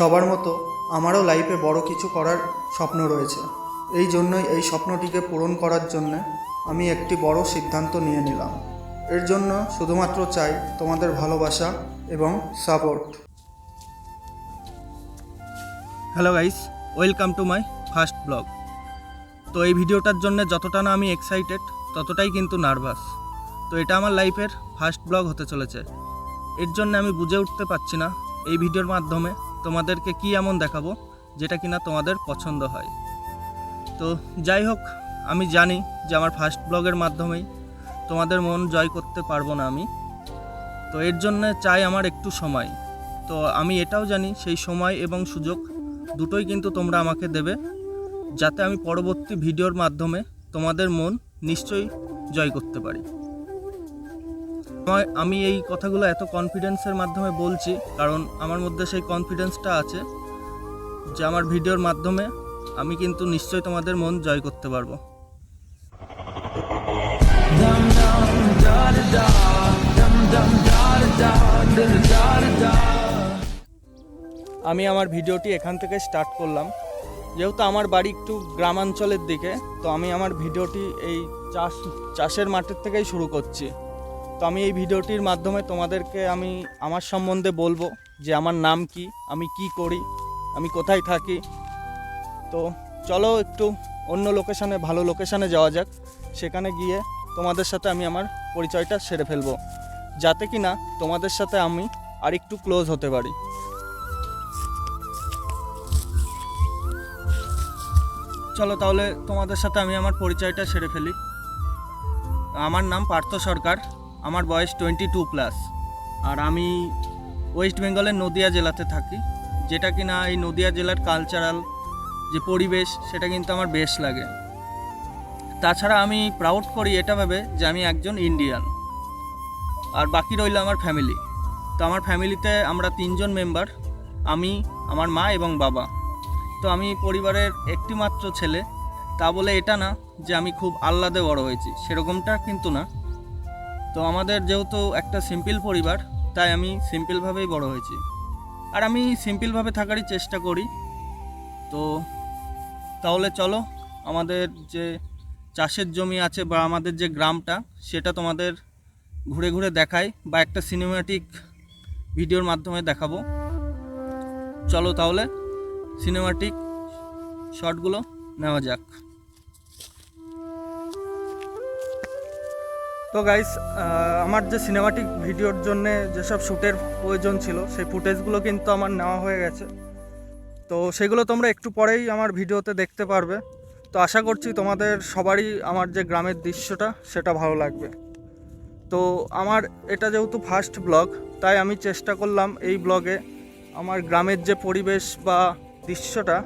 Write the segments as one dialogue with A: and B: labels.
A: সবার মতো আমারও লাইফে বড় কিছু করার স্বপ্ন রয়েছে। এই জন্যই এই স্বপ্নটিকে পূরণ করার জন্য আমি একটি বড় সিদ্ধান্ত নিয়ে নিলাম। এর জন্য শুধুমাত্র চাই তোমাদের ভালোবাসা এবং support.
B: Hello guys, welcome to my first blog. তো এই ভিডিওটার জন্য যতটা না আমি এক্সাইটেড ততটাই কিন্তু নার্ভাস। তো এটা আমার লাইফের ফার্স্ট ব্লগ হতে চলেছে। এর জন্য আমি বুঝে উঠতে পারছি না এই ভিডিওর মাধ্যমে তোমাদেরকে কি এমন দেখাবো যেটা কিনা তোমাদের পছন্দ হয়। তো যাই হোক, আমি জানি যে আমার ফার্স্ট ব্লগের মাধ্যমেই তোমাদের মন জয় করতে পারবো না আমি। তো এর জন্য চাই আমার একটু সময়। তো আমি এটাও জানি সেই সময় এবং সুযোগ দুটোই কিন্তু তোমরা আমাকে দেবে, যাতে আমি পরবর্তী ভিডিওর মাধ্যমে তোমাদের মন নিশ্চয়ই জয় করতে পারি। আমি এই কথাগুলো এত কনফিডেন্সের মাধ্যমে বলছি কারণ আমার মধ্যে সেই কনফিডেন্সটা আছে যে আমার ভিডিওর মাধ্যমে আমি কিন্তু নিশ্চয়ই তোমাদের মন জয় করতে পারবো। আমি আমার ভিডিওটি এখান থেকে স্টার্ট করলাম। যেহেতু আমার বাড়ি একটু গ্রামাঞ্চলের দিকে, তো আমি আমার ভিডিওটি এই চাষের মাঠের থেকেই শুরু করছি। তো আমি এই ভিডিওটির মাধ্যমে তোমাদেরকে আমি আমার সম্বন্ধে বলবো যে আমার নাম কি, আমি কি করি, আমি কোথায় থাকি। তো চলো একটু অন্য লোকেশানে, ভালো লোকেশানে যাওয়া যাক। সেখানে গিয়ে তোমাদের সাথে আমি আমার পরিচয়টা সেরে ফেলবো, যাতে কি না তোমাদের সাথে আমি আর একটু ক্লোজ হতে পারি। চলো তাহলে তোমাদের সাথে আমি আমার পরিচয়টা সেরে ফেলি। আমার নাম পার্থ সরকার, আমার বয়স 22+, আর আমি ওয়েস্ট বেঙ্গলের নদিয়া জেলাতে থাকি, যেটা কিনা এই নদিয়া জেলার কালচারাল যে পরিবেশ সেটা কিন্তু আমার বেশ লাগে। তাছাড়া আমি প্রাউড করি এটা ভেবে যে আমি একজন ইন্ডিয়ান। আর বাকি রইল আমার ফ্যামিলি। তো আমার ফ্যামিলিতে আমরা 3জন মেম্বার, আমি, আমার মা এবং বাবা। তো আমি পরিবারের একটি মাত্র ছেলে। তা বলে এটা না যে আমি খুব আহ্লাদে বড় হয়েছি, সেরকমটা কিন্তু না। তো আমাদের যেহেতু একটা সিম্পল পরিবার, তাই আমি সিম্পলভাবেই বড় হয়েছি, আর আমি সিম্পলভাবে থাকারই চেষ্টা করি। তো তাহলে চলো আমাদের যে চাষের জমি আছে বা আমাদের যে গ্রামটা, সেটা তোমাদের ঘুরে ঘুরে দেখাই বা একটা সিনেম্যাটিক ভিডিওর মাধ্যমে দেখাবো। চলো তাহলে সিনেম্যাটিক শটগুলো নেওয়া যাক। তো গাইস, আমার যে সিনেম্যাটিক ভিডিওর জন্য যেসব শ্যুটের প্রয়োজন ছিল সেই ফুটেজগুলো কিন্তু আমার নেওয়া হয়ে গেছে। তো সেগুলো তোমরা একটু পরেই আমার ভিডিওতে দেখতে পারবে। তো আশা করছি তোমাদের সবারই আমার যে গ্রামের দৃশ্যটা সেটা ভালো লাগবে। তো আমার এটা যেহেতু ফার্স্ট ব্লগ, তাই আমি চেষ্টা করলাম এই ব্লগে আমার গ্রামের যে পরিবেশ বা দৃশ্যটা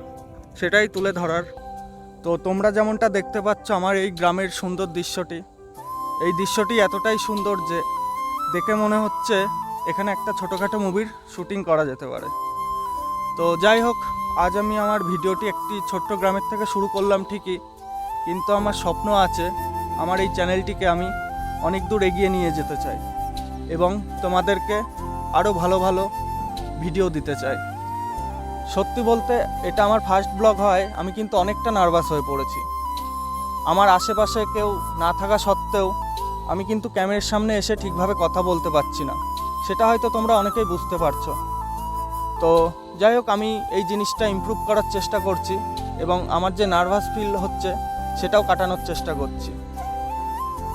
B: সেটাই তুলে ধরার। তো তোমরা যেমনটা দেখতে পাচ্ছ আমার এই গ্রামের সুন্দর দৃশ্যটি, এই দৃশ্যটি এতটাই সুন্দর যে দেখে মনে হচ্ছে এখানে একটা ছোটোখাটো মুভির শুটিং করা যেতে পারে। তো যাই হোক, আজ আমি আমার ভিডিওটি একটি ছোট্ট গ্রামের থেকে শুরু করলাম ঠিকই, কিন্তু আমার স্বপ্ন আছে আমার এই চ্যানেলটিকে আমি অনেক দূর এগিয়ে নিয়ে যেতে চাই এবং তোমাদেরকে আরও ভালো ভালো ভিডিও দিতে চাই। সত্যি বলতে এটা আমার ফার্স্ট ব্লগ হয়, আমি কিন্তু অনেকটা নার্ভাস হয়ে পড়েছি। আমার আশেপাশে কেউ না থাকা সত্ত্বেও আমি কিন্তু ক্যামেরার সামনে এসে ঠিকভাবে কথা বলতে পারছি না, সেটা হয়তো তোমরা অনেকেই বুঝতে পারছো। তো যাই হোক, আমি এই জিনিসটা ইমপ্রুভ করার চেষ্টা করছি এবং আমার যে নার্ভাস ফিল হচ্ছে সেটাও কাটানোর চেষ্টা করছি।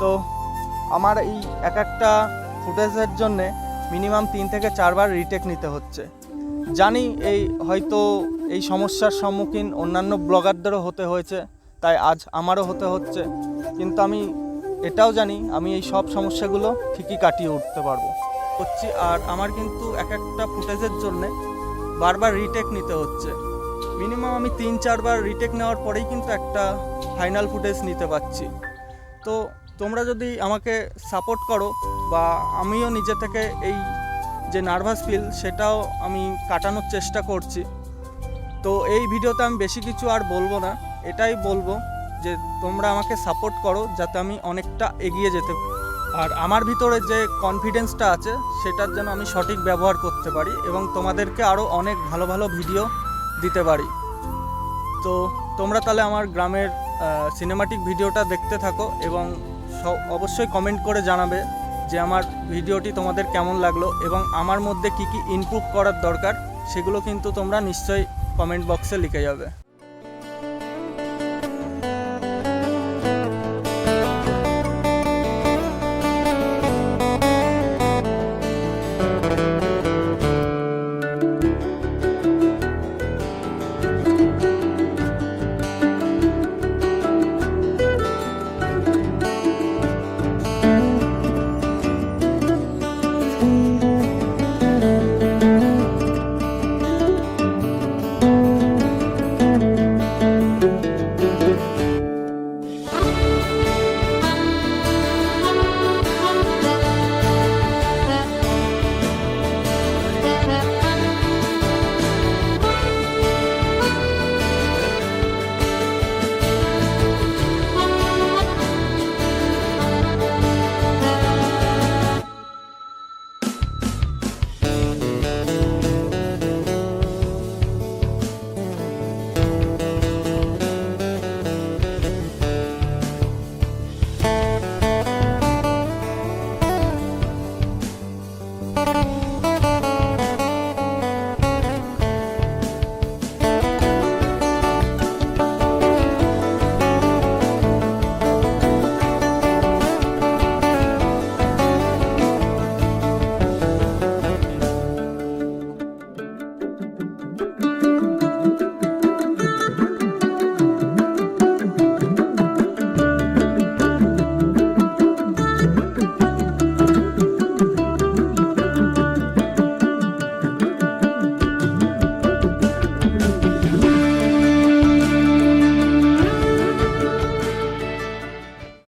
B: তো আমার এই একটা ফুটেজের জন্যে মিনিমাম 3 থেকে 4 বার রিটেক নিতে হচ্ছে। জানি এই হয়তো এই সমস্যার সম্মুখীন অন্যান্য ব্লগারদেরও হতে হয়েছে, তাই আজ আমারও হতে হচ্ছে, কিন্তু আমি এটাও জানি আমি এই সব সমস্যাগুলো ঠিকই কাটিয়ে উঠতে পারবো করছি। আর আমার কিন্তু একটা ফুটেজের জন্যে বারবার রিটেক নিতে হচ্ছে। মিনিমাম আমি 3-4 বার রিটেক নেওয়ার পরেই কিন্তু একটা ফাইনাল ফুটেজ নিতে পারছি। তো তোমরা যদি আমাকে সাপোর্ট করো বা আমিও নিজে থেকে এই যে নার্ভাস ফিল সেটাও আমি কাটানোর চেষ্টা করছি। তো এই ভিডিওতে আমি বেশি কিছু আর বলবো না, এটাই বলবো যে তোমরা আমাকে সাপোর্ট করো যাতে আমি অনেকটা এগিয়ে যেতে আর আমার ভিতরে যে কনফিডেন্সটা আছে সেটার যেন আমি সঠিক ব্যবহার করতে পারি এবং তোমাদেরকে আরও অনেক ভালো ভালো ভিডিও দিতে পারি। তো তোমরা তাহলে আমার গ্রামের সিনেমাটিক ভিডিওটা দেখতে থাকো এবং অবশ্যই কমেন্ট করে জানাবে যে আমার ভিডিওটি তোমাদের কেমন লাগলো এবং আমার মধ্যে কি কি ইমপ্রুভ করার দরকার সেগুলো কিন্তু তোমরা নিশ্চয়ই কমেন্ট বক্সে লিখে যাবে।